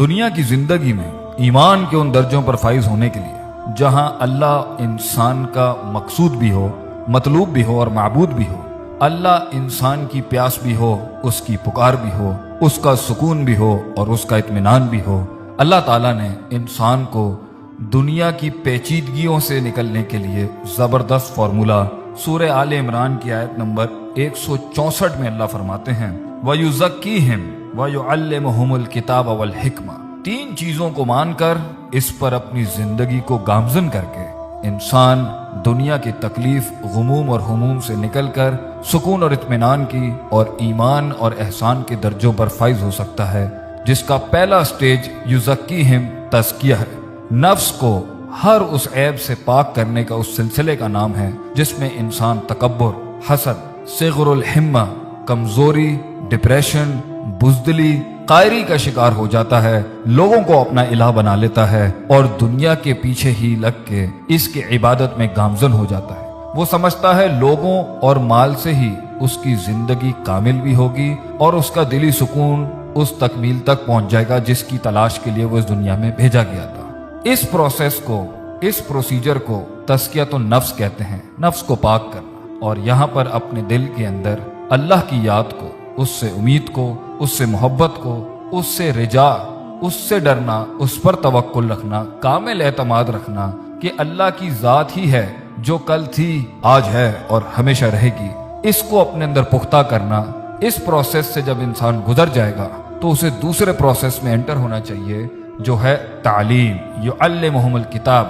دنیا کی زندگی میں ایمان کے ان درجوں پر فائز ہونے کے لیے جہاں اللہ انسان کا مقصود بھی ہو، مطلوب بھی ہو اور معبود بھی ہو، اللہ انسان کی پیاس بھی ہو، اس کی پکار بھی ہو، اس کا سکون بھی ہو اور اس کا اطمینان بھی ہو، اللہ تعالیٰ نے انسان کو دنیا کی پیچیدگیوں سے نکلنے کے لیے زبردست فارمولہ سورہ آل عمران کی آیت نمبر 164 میں اللہ فرماتے ہیں وَيُزَكِّيهِمْ وَيُعَلِّمُهُمُ الْكِتَابَ وَالْحِكْمَةَ۔ تین چیزوں کو مان کر اس پر اپنی زندگی کو گامزن کر کے انسان دنیا کی تکلیف، غموم اور ہموم سے نکل کر سکون اور اطمینان کی اور ایمان اور احسان کے درجوں پر فائز ہو سکتا ہے، جس کا پہلا سٹیج یزکیہم تزکیہ ہے۔ نفس کو ہر اس عیب سے پاک کرنے کا اس سلسلے کا نام ہے جس میں انسان تکبر، حسد، صغر الہمہ، کمزوری، ڈپریشن، بزدلی، قائری کا شکار ہو جاتا ہے، لوگوں کو اپنا الہ بنا لیتا ہے اور دنیا کے پیچھے ہی لگ کے اس کی عبادت میں گامزن ہو جاتا ہے۔ وہ سمجھتا ہے لوگوں اور مال سے ہی اس کی زندگی کامل بھی ہوگی اور اس کا دلی سکون اس تکمیل تک پہنچ جائے گا جس کی تلاش کے لیے وہ اس دنیا میں بھیجا گیا تھا۔ اس پروسیس کو، اس پروسیجر کو تزکیۃ النفس کہتے ہیں، نفس کو پاک کرنا، اور یہاں پر اپنے دل کے اندر اللہ کی یاد کو، اس سے امید کو، اس سے محبت کو، اس سے رجا، اس سے ڈرنا، اس پر توکل رکھنا، کامل اعتماد رکھنا کہ اللہ کی ذات ہی ہے جو کل تھی، آج ہے اور ہمیشہ رہے گی، اس کو اپنے اندر پختہ کرنا۔ اس پروسیس سے جب انسان گزر جائے گا تو اسے دوسرے پروسیس میں انٹر ہونا چاہیے جو ہے تعلیم، یعلمہم الکتاب۔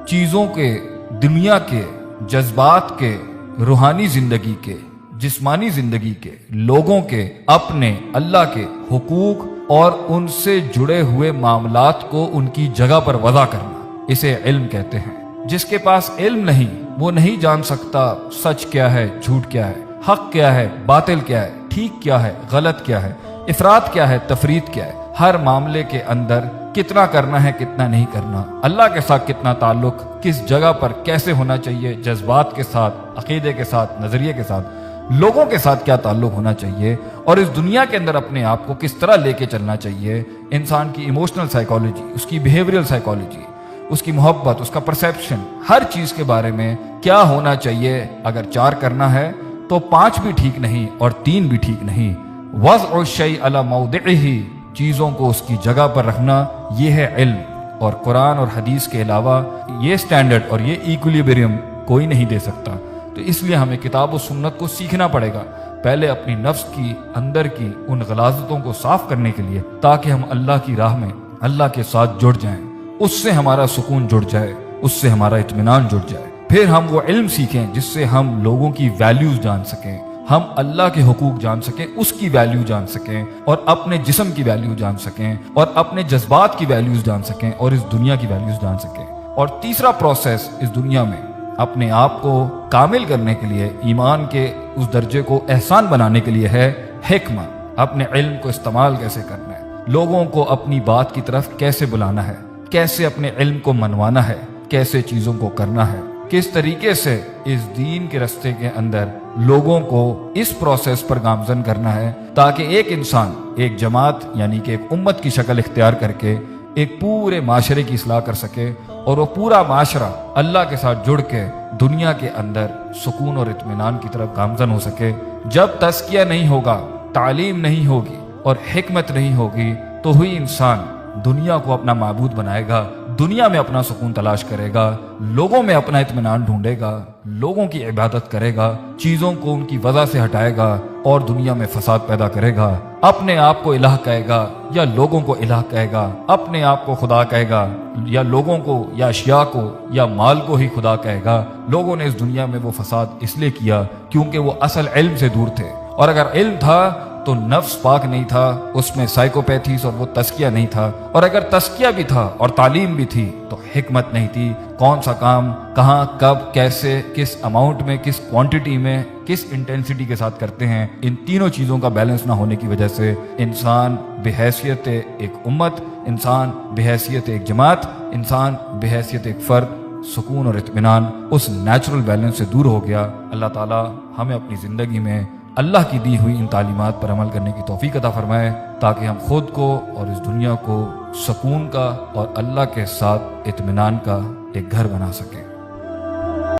چیزوں کے، دنیا کے، جذبات کے، روحانی زندگی کے، جسمانی زندگی کے، لوگوں کے، اپنے، اللہ کے حقوق اور ان سے جڑے ہوئے معاملات کو ان کی جگہ پر وضع کرنا، اسے علم کہتے ہیں۔ جس کے پاس علم نہیں وہ نہیں جان سکتا سچ کیا ہے، جھوٹ کیا ہے، حق کیا ہے، باطل کیا ہے، ٹھیک کیا ہے، غلط کیا ہے، افراد کیا ہے، تفرید کیا ہے، ہر معاملے کے اندر کتنا کرنا ہے، کتنا نہیں کرنا، اللہ کے ساتھ کتنا تعلق، کس جگہ پر کیسے ہونا چاہیے، جذبات کے ساتھ، عقیدے کے ساتھ، نظریے کے ساتھ، لوگوں کے ساتھ کیا تعلق ہونا چاہیے اور اس دنیا کے اندر اپنے آپ کو کس طرح لے کے چلنا چاہیے۔ انسان کی ایموشنل سائیکالوجی، اس کی بیہیویئرل سائیکالوجی، اس کی محبت، اس کا پرسیپشن، ہر چیز کے بارے میں کیا ہونا چاہیے۔ اگر 4 کرنا ہے تو 5 بھی ٹھیک نہیں اور 3 بھی ٹھیک نہیں۔ وضع الشیء علی موضعہ، چیزوں کو اس کی جگہ پر رکھنا، یہ ہے علم۔ اور قرآن اور حدیث کے علاوہ یہ سٹینڈرڈ اور یہ ایکولیبریم کوئی نہیں دے سکتا۔ تو اس لیے ہمیں کتاب و سنت کو سیکھنا پڑے گا، پہلے اپنی نفس کی اندر کی ان غلاظتوں کو صاف کرنے کے لیے، تاکہ ہم اللہ کی راہ میں اللہ کے ساتھ جڑ جائیں، اس سے ہمارا سکون جڑ جائے، اس سے ہمارا اطمینان جڑ جائے۔ پھر ہم وہ علم سیکھیں جس سے ہم لوگوں کی ویلیوز جان سکیں، ہم اللہ کے حقوق جان سکیں، اس کی ویلیو جان سکیں اور اپنے جسم کی ویلیو جان سکیں اور اپنے جذبات کی ویلیوز جان سکیں اور اس دنیا کی ویلیوز جان سکیں۔ اور تیسرا پروسیس اس دنیا میں اپنے آپ کو کامل کرنے کے لیے، ایمان کے اس درجے کو احسان بنانے کے لیے ہے حکمہ۔ اپنے علم کو استعمال کیسے کرنا ہے، لوگوں کو اپنی بات کی طرف کیسے بلانا ہے، کیسے اپنے علم کو منوانا ہے، کیسے چیزوں کو کرنا ہے، کس طریقے سے اس دین کے رستے کے اندر لوگوں کو اس پروسیس پر گامزن کرنا ہے تاکہ ایک انسان ایک جماعت یعنی کہ ایک امت کی شکل اختیار کر کے ایک پورے معاشرے کی اصلاح کر سکے اور وہ پورا معاشرہ اللہ کے ساتھ جڑ کے دنیا کے اندر سکون اور اطمینان کی طرف گامزن ہو سکے۔ جب تزکیہ نہیں ہوگا، تعلیم نہیں ہوگی اور حکمت نہیں ہوگی تو ہوئی انسان دنیا کو اپنا معبود بنائے گا، دنیا میں اپنا سکون تلاش کرے گا، لوگوں میں اپنا اطمینان ڈھونڈے گا، لوگوں کی عبادت کرے گا، چیزوں کو ان کی وجہ سے ہٹائے گا اور دنیا میں فساد پیدا کرے گا، اپنے آپ کو الہ کہے گا یا لوگوں کو الہ کہے گا، اپنے آپ کو خدا کہے گا یا لوگوں کو یا اشیاء کو یا مال کو ہی خدا کہے گا۔ لوگوں نے اس دنیا میں وہ فساد اس لیے کیا کیونکہ وہ اصل علم سے دور تھے، اور اگر علم تھا تو نفس پاک نہیں تھا، اس میں سائیکوپیتھیز اور وہ تزکیہ نہیں تھا، اور اگر تزکیہ بھی تھا اور تعلیم بھی تھی تو حکمت نہیں تھی۔ کون سا کام کہاں، کب، کیسے، کس اماؤنٹ میں، کس کوانٹٹی میں، کس انٹینسٹی کے ساتھ کرتے ہیں، ان تینوں چیزوں کا بیلنس نہ ہونے کی وجہ سے انسان بحیثیت ایک امت، انسان بحیثیت ایک جماعت، انسان بحیثیت ایک فرد سکون اور اطمینان اس نیچرل بیلنس سے دور ہو گیا۔ اللہ تعالی ہمیں اپنی زندگی میں اللہ کی دی ہوئی ان تعلیمات پر عمل کرنے کی توفیق عطا فرمائے۔ تاکہ ہم خود کو اور اس دنیا کو سکون کا اور اللہ کے ساتھ اطمینان کا ایک گھر بنا سکیں۔